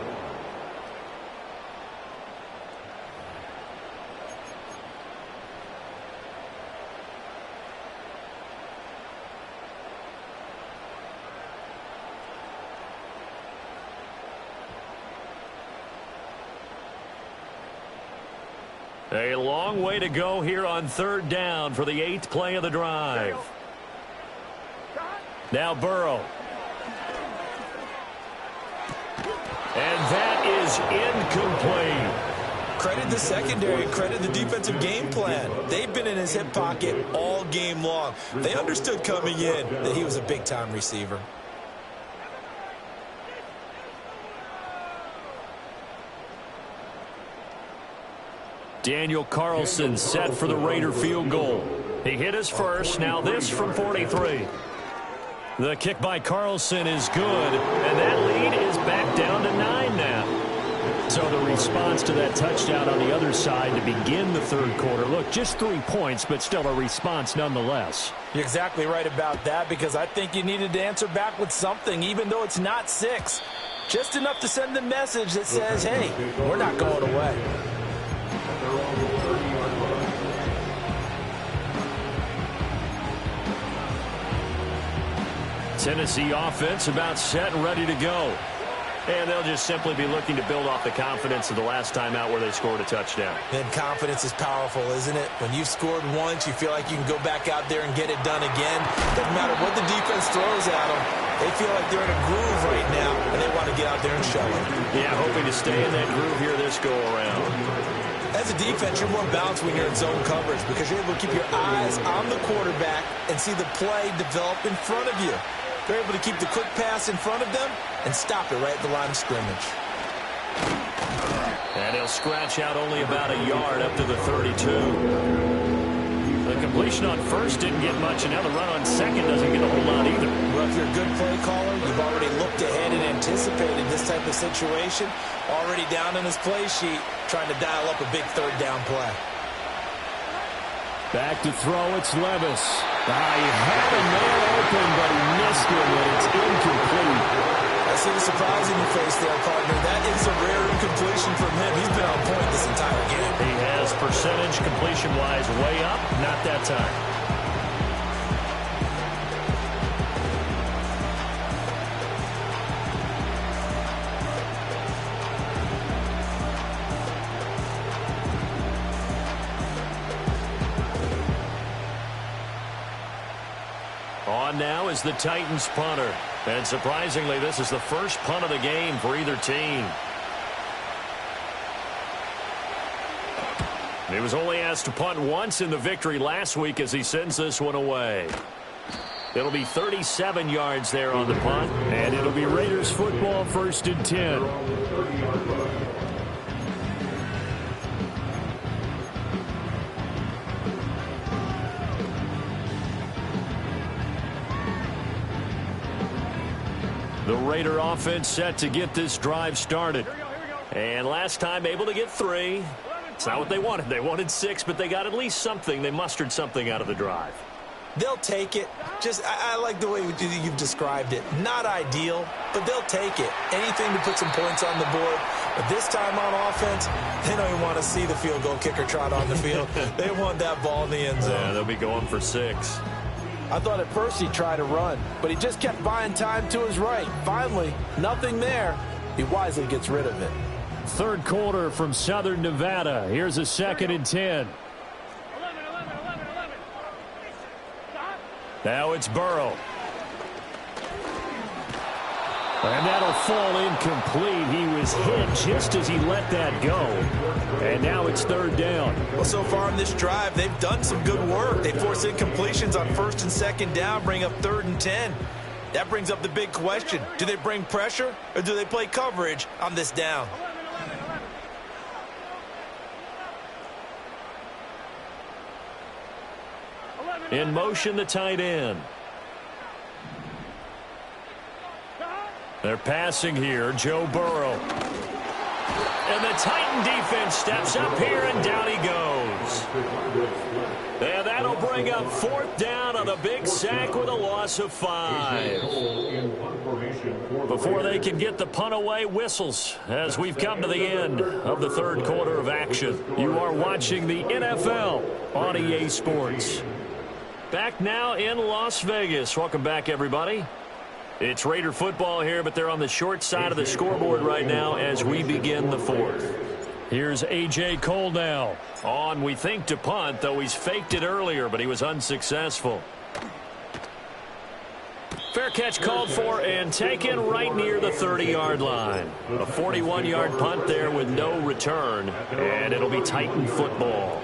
A long way to go here on 3rd down for the 8th play of the drive. Now Burrow. And that is incomplete. Credit the secondary, credit the defensive game plan. They've been in his hip pocket all game long. They understood coming in that he was a big-time receiver. Daniel Carlson set for the Raider field goal. He hit his first, now this from 43. The kick by Carlson is good, and that lead is back down to 9 now. So the response to that touchdown on the other side to begin the 3rd quarter. Look, just 3 points, but still a response nonetheless. You're exactly right about that, because I think you needed to answer back with something, even though it's not 6. Just enough to send the message that says, hey, we're not going away. Tennessee offense about set and ready to go. And they'll just simply be looking to build off the confidence of the last time out where they scored a touchdown. And confidence is powerful, isn't it? When you've scored once, you feel like you can go back out there and get it done again. Doesn't matter what the defense throws at them. They feel like they're in a groove right now, and they want to get out there and show it. Yeah, hoping to stay in that groove here this go-around. As a defense, you're more balanced when you're in zone coverage because you're able to keep your eyes on the quarterback and see the play develop in front of you. They're able to keep the quick pass in front of them and stop it right at the line of scrimmage. And he'll scratch out only about a yard up to the 32. The completion on first didn't get much, and now the run on second doesn't get a whole lot either. Well, if you're a good play caller, you've already looked ahead and anticipated this type of situation. Already down in his play sheet, trying to dial up a big third down play. Back to throw, it's Levis. He had a man open, but he missed it, and it's incomplete. I see the surprise in your face there, partner. That is a rare incompletion from him. He's been on point this entire game. He has percentage completion-wise way up, not that time. On now is the Titans punter. And surprisingly, this is the first punt of the game for either team. He was only asked to punt once in the victory last week as he sends this one away. It'll be 37 yards there on the punt, and it'll be Raiders football, 1st and 10. The Raider offense set to get this drive started. And last time able to get 3. It's not what they wanted. They wanted 6, but they got at least something. They mustered something out of the drive. They'll take it. I like the way you've described it. Not ideal, but they'll take it. Anything to put some points on the board. But this time on offense, they don't even want to see the field goal kicker trot on the field. They want that ball in the end zone. Yeah, they'll be going for 6. I thought at first he'd try to run, but he just kept buying time to his right. Finally, nothing there. He wisely gets rid of it. Third quarter from Southern Nevada. Here's a 2nd and 10. Now it's Burrow. And that'll fall incomplete. He was hit just as he let that go. And now it's 3rd down. Well, so far in this drive, they've done some good work. They force incompletions on 1st and 2nd down, bring up 3rd and 10. That brings up the big question. Do they bring pressure or do they play coverage on this down? In motion, the tight end. They're passing here, Joe Burrow. And the Titan defense steps up here, and down he goes. And that'll bring up 4th down on a big sack with a loss of 5. Before they can get the punt away, whistles as we've come to the end of the 3rd quarter of action. You are watching the NFL on EA Sports. Back now in Las Vegas. Welcome back, everybody. It's Raider football here, but they're on the short side of the scoreboard right now as we begin the 4th. Here's A.J. Cole now. On, we think, to punt, though he's faked it earlier, but he was unsuccessful. Fair catch called for and taken right near the 30-yard line. A 41-yard punt there with no return, and it'll be Titan football.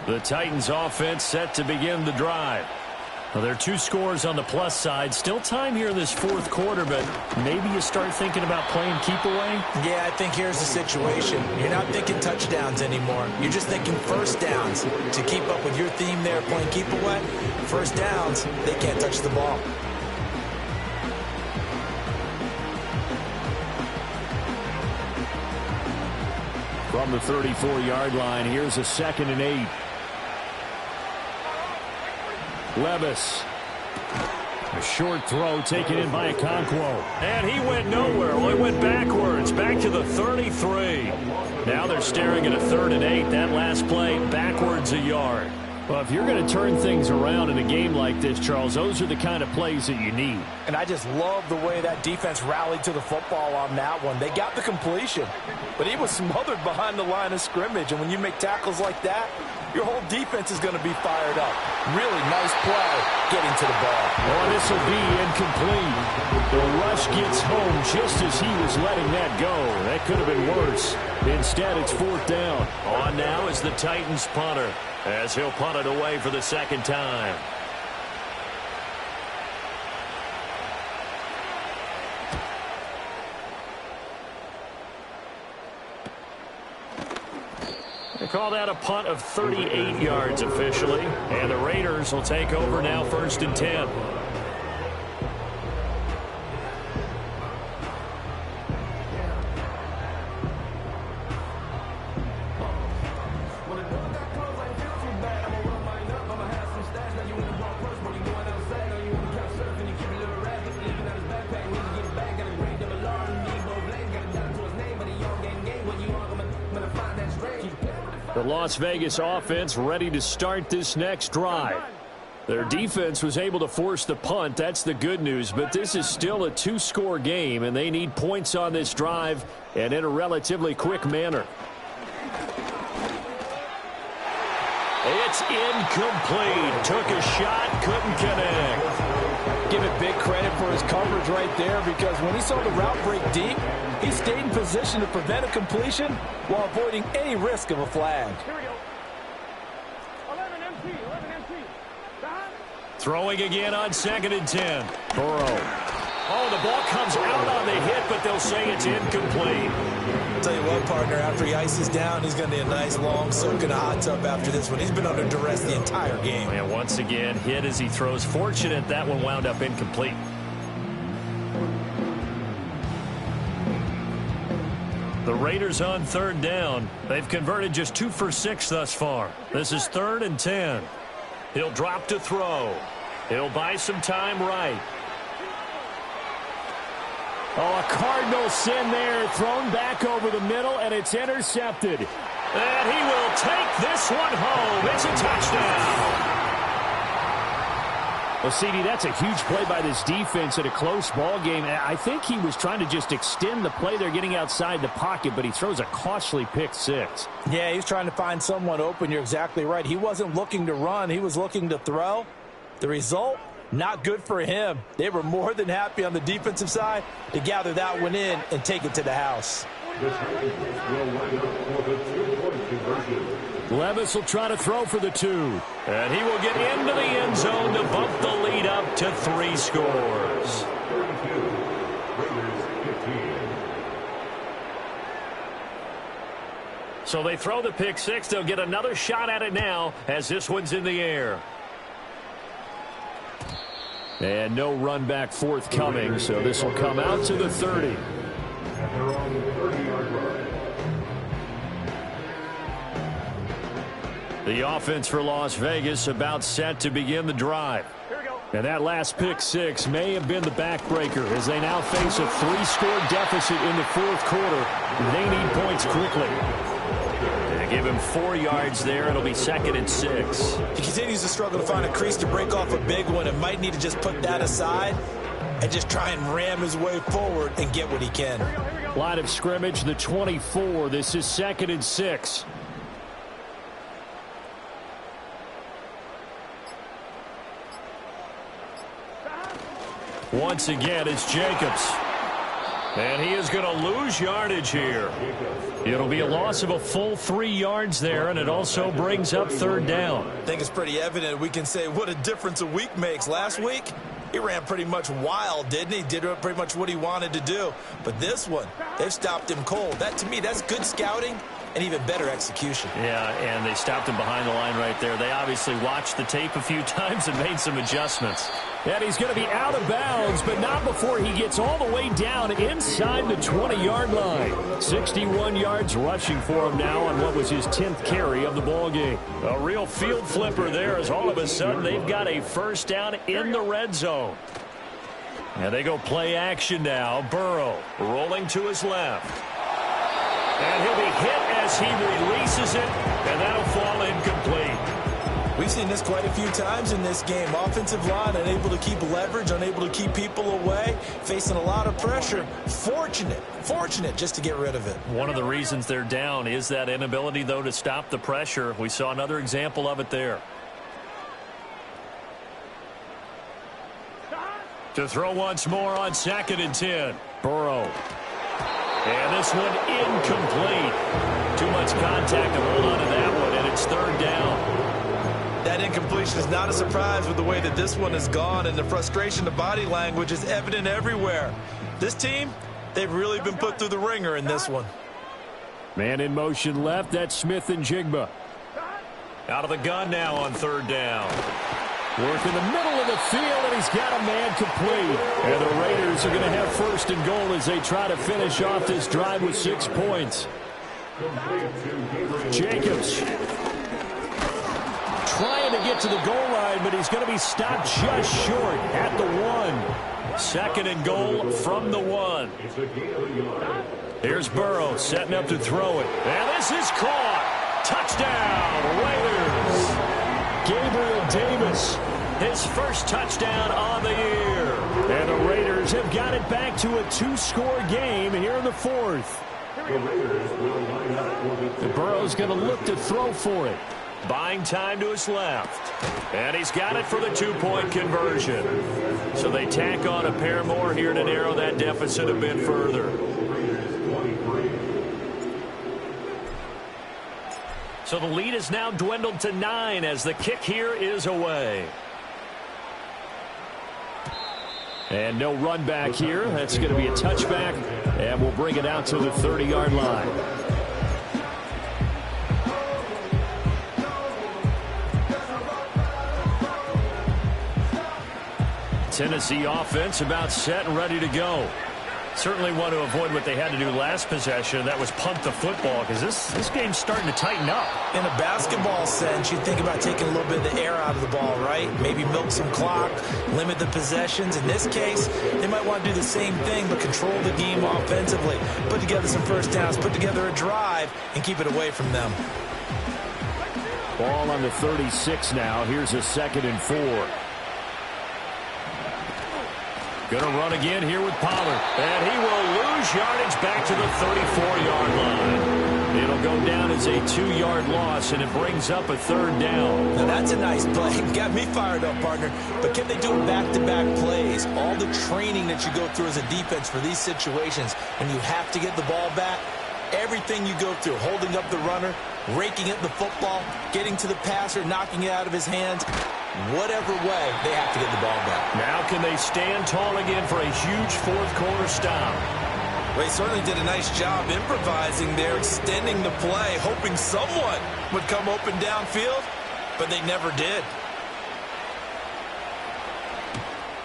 The Titans offense set to begin the drive. Well, there are 2 scores on the plus side. Still time here in this 4th quarter, but maybe you start thinking about playing keep away? Yeah, I think here's the situation. You're not thinking touchdowns anymore. You're just thinking 1st downs. To keep up with your theme there, playing keep away, 1st downs, they can't touch the ball. From the 34-yard line, here's a 2nd and 8. Levis. A short throw taken in by Okonkwo. And he went nowhere. Well, he went backwards, back to the 33. Now they're staring at a 3rd and 8. That last play, backwards a yard. Well, if you're going to turn things around in a game like this, Charles, those are the kind of plays that you need. And I just love the way that defense rallied to the football on that one. They got the completion, but he was smothered behind the line of scrimmage. And when you make tackles like that, your whole defense is going to be fired up. Really nice play getting to the ball. Oh, this will be incomplete. The rush gets home just as he was letting that go. That could have been worse. Instead, it's 4th down. On now is the Titans punter, as he'll punt it away for the 2nd time. They call that a punt of 38 yards officially. And the Raiders will take over now, 1st and 10. The Las Vegas offense ready to start this next drive. Their defense was able to force the punt. That's the good news. But this is still a 2-score game, and they need points on this drive and in a relatively quick manner. It's incomplete. Took a shot, couldn't connect. Give it big credit for his coverage right there, because when he saw the route break deep, he stayed in position to prevent a completion while avoiding any risk of a flag. Here we go. 11 MT. Throwing again on 2nd and 10. Burrow. Oh, the ball comes out on the hit, but they'll say it's incomplete. I'll tell you what, partner, after he ices down, he's going to need a nice long soak in a hot tub after this one. He's been under duress the entire game. And once again, hit as he throws. Fortunate that one wound up incomplete. The Raiders on 3rd down. They've converted just 2 for 6 thus far. This is 3rd and 10. He'll drop to throw. He'll buy some time right. Oh, a cardinal sin there, thrown back over the middle, and it's intercepted. And he will take this one home. It's a touchdown. Well, CD, that's a huge play by this defense in a close ball game. I think he was trying to just extend the play. They're getting outside the pocket, but he throws a costly pick 6. Yeah, he's trying to find someone open. You're exactly right. He wasn't looking to run. He was looking to throw. The result, not good for him. They were more than happy on the defensive side to gather that one in and take it to the house. Levis will try to throw for the 2. And he will get into the end zone to bump the lead up to 3 scores. So they throw the pick 6. They'll get another shot at it now as this one's in the air. And no run back forthcoming, so this will come out to the 30. The offense for Las Vegas about set to begin the drive. And that last pick 6 may have been the backbreaker as they now face a 3-score deficit in the 4th quarter. They need points quickly. They give him 4 yards there. It'll be 2nd and 6. He continues to struggle to find a crease to break off a big one and might need to just put that aside and just try and ram his way forward and get what he can. Line of scrimmage, the 24. This is 2nd and 6. Once again, it's Jacobs. And he is going to lose yardage here. It'll be a loss of a full 3 yards there, and it also brings up 3rd down. I think it's pretty evident. We can say what a difference a week makes. Last week, he ran pretty much wild, didn't he? Did pretty much what he wanted to do. But this one, they've stopped him cold. That, to me, that's good scouting and even better execution. Yeah, and they stopped him behind the line right there. They obviously watched the tape a few times and made some adjustments. And he's going to be out of bounds, but not before he gets all the way down inside the 20-yard line. 61 yards rushing for him now on what was his 10th carry of the ball game. A real field flipper there as all of a sudden they've got a 1st down in the red zone. And they go play action now. Burrow rolling to his left. And he'll be hit as he releases it, and that'll fall incomplete. We've seen this quite a few times in this game. Offensive line unable to keep leverage, unable to keep people away, facing a lot of pressure. Fortunate just to get rid of it. One of the reasons they're down is that inability, though, to stop the pressure. We saw another example of it there. To throw once more on 2nd and 10. Burrow. And this one incomplete. Too much contact to hold on to that one, and it's 3rd down. That incompletion is not a surprise with the way that this one has gone, and the frustration, the body language is evident everywhere. This team, they've really been put through the ringer in this one. Man in motion left. That's Smith and Jigba. Out of the gun now on 3rd down. Work in the middle of the field, and he's got a man complete. And the Raiders are going to have 1st and goal as they try to finish off this drive with 6 points. Jacobs trying to get to the goal line, but he's going to be stopped just short at the 1. 2nd and goal from the 1. Here's Burrow setting up to throw it. And this is caught. Touchdown, Raiders. Gabriel Davis, his first touchdown on the year. And the Raiders have got it back to a 2-score game here in the 4th. And Burrow's going to look to throw for it. Buying time to his left. And he's got it for the 2-point conversion. So they tack on a pair more here to narrow that deficit a bit further. So the lead is now dwindled to 9 as the kick here is away. And no run back here. That's going to be a touchback, and we'll bring it out to the 30-yard line. Tennessee offense about set and ready to go. Certainly want to avoid what they had to do last possession. That was punt the football, because this game's starting to tighten up. In a basketball sense, you think about taking a little bit of the air out of the ball, right? Maybe milk some clock, limit the possessions. In this case, they might want to do the same thing, but control the game offensively. Put together some first downs, put together a drive, and keep it away from them. Ball on the 36 now. Here's a 2nd and 4. Going to run again here with Pollard. And he will lose yardage back to the 34-yard line. It'll go down as a 2-yard loss, and it brings up a 3rd down. Now that's a nice play. Got me fired up, partner. But can they do back-to-back plays? All the training that you go through as a defense for these situations, when you have to get the ball back, everything you go through, holding up the runner, raking at the football, getting to the passer, knocking it out of his hands, whatever way, they have to get the ball back. Now can they stand tall again for a huge 4th quarter stop? Well, he certainly did a nice job improvising there, extending the play, hoping someone would come open downfield, but they never did.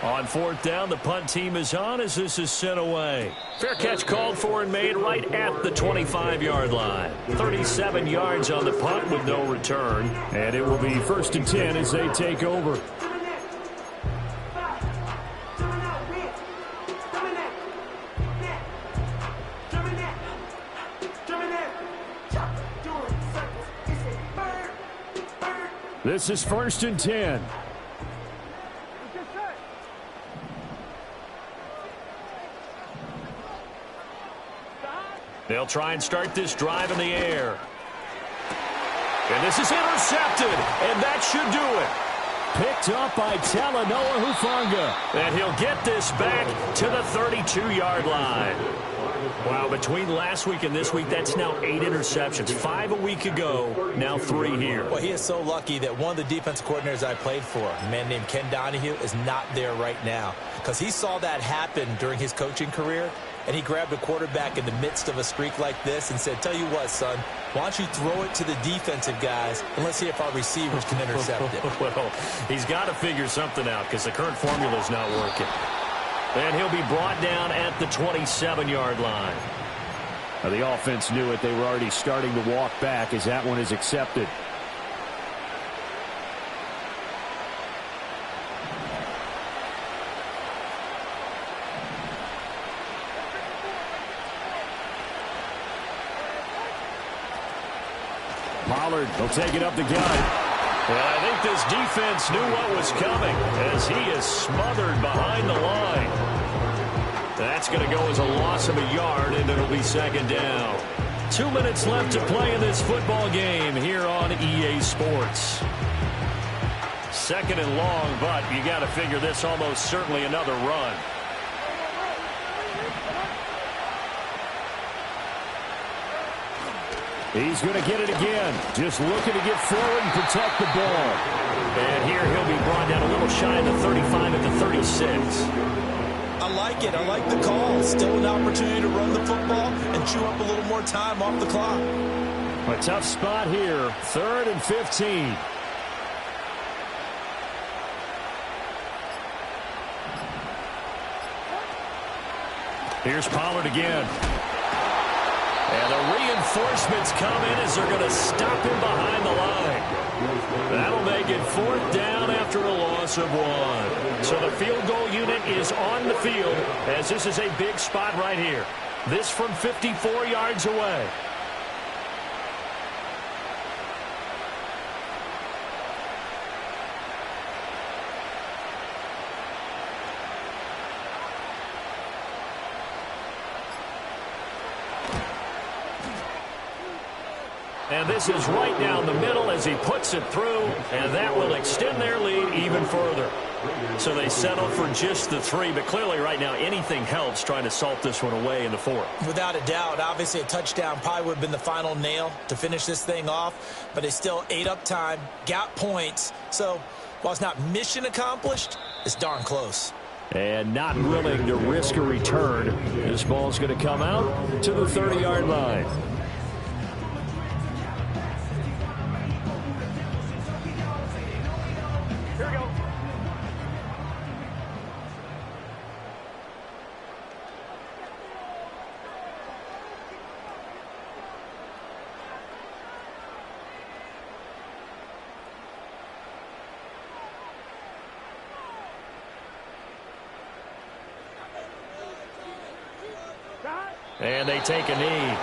On 4th down, the punt team is on as this is sent away. Fair catch called for and made right at the 25-yard line. 37 yards on the punt with no return. And it will be 1st and 10 as they take over. This is 1st and 10. They'll try and start this drive in the air. And this is intercepted, and that should do it. Picked up by Talanoa Hufanga. And he'll get this back to the 32-yard line. Wow, between last week and this week, that's now 8 interceptions. 5 a week ago, now 3 here. Well, he is so lucky that one of the defensive coordinators I played for, a man named Ken Donahue, is not there right now. Because he saw that happen during his coaching career, and he grabbed a quarterback in the midst of a streak like this and said, tell you what, son, why don't you throw it to the defensive guys, and let's see if our receivers can intercept it. Well, he's got to figure something out because the current formula is not working. And he'll be brought down at the 27-yard line. Now, the offense knew it. They were already starting to walk back as that one is accepted. Pollard will take it up the gut. And I think this defense knew what was coming as he is smothered behind the line. That's going to go as a loss of a yard, and it'll be second down. 2 minutes left to play in this football game here on EA Sports. Second and long, but you got to figure this almost certainly another run. He's going to get it again. Just looking to get forward and protect the ball. And here he'll be brought down a little shy of the 35 at the 36. I like it. I like the call. Still an opportunity to run the football and chew up a little more time off the clock. A tough spot here. 3rd and 15. Here's Pollard again. And the reinforcements come in as they're going to stop him behind the line. That'll make it 4th down after a loss of 1. So the field goal unit is on the field as this is a big spot right here. This from 54 yards away. And this is right down the middle as he puts it through, and that will extend their lead even further. So they settle for just the 3, but clearly right now anything helps trying to salt this one away in the 4th. Without a doubt, obviously a touchdown probably would have been the final nail to finish this thing off, but they still ate up time, got points. So while it's not mission accomplished, it's darn close. And not willing to risk a return. This ball's going to come out to the 30-yard line. And they take a knee.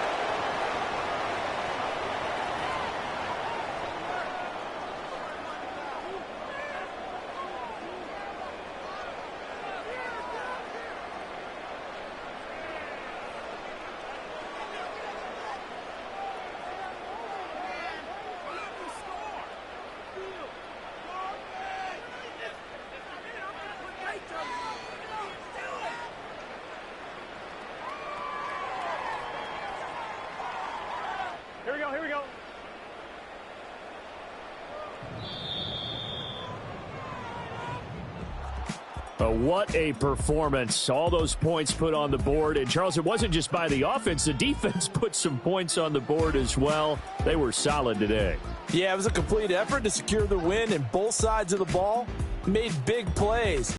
Here we go. What a performance. All those points put on the board. And, Charles, it wasn't just by the offense. The defense put some points on the board as well. They were solid today. Yeah, it was a complete effort to secure the win, and both sides of the ball made big plays.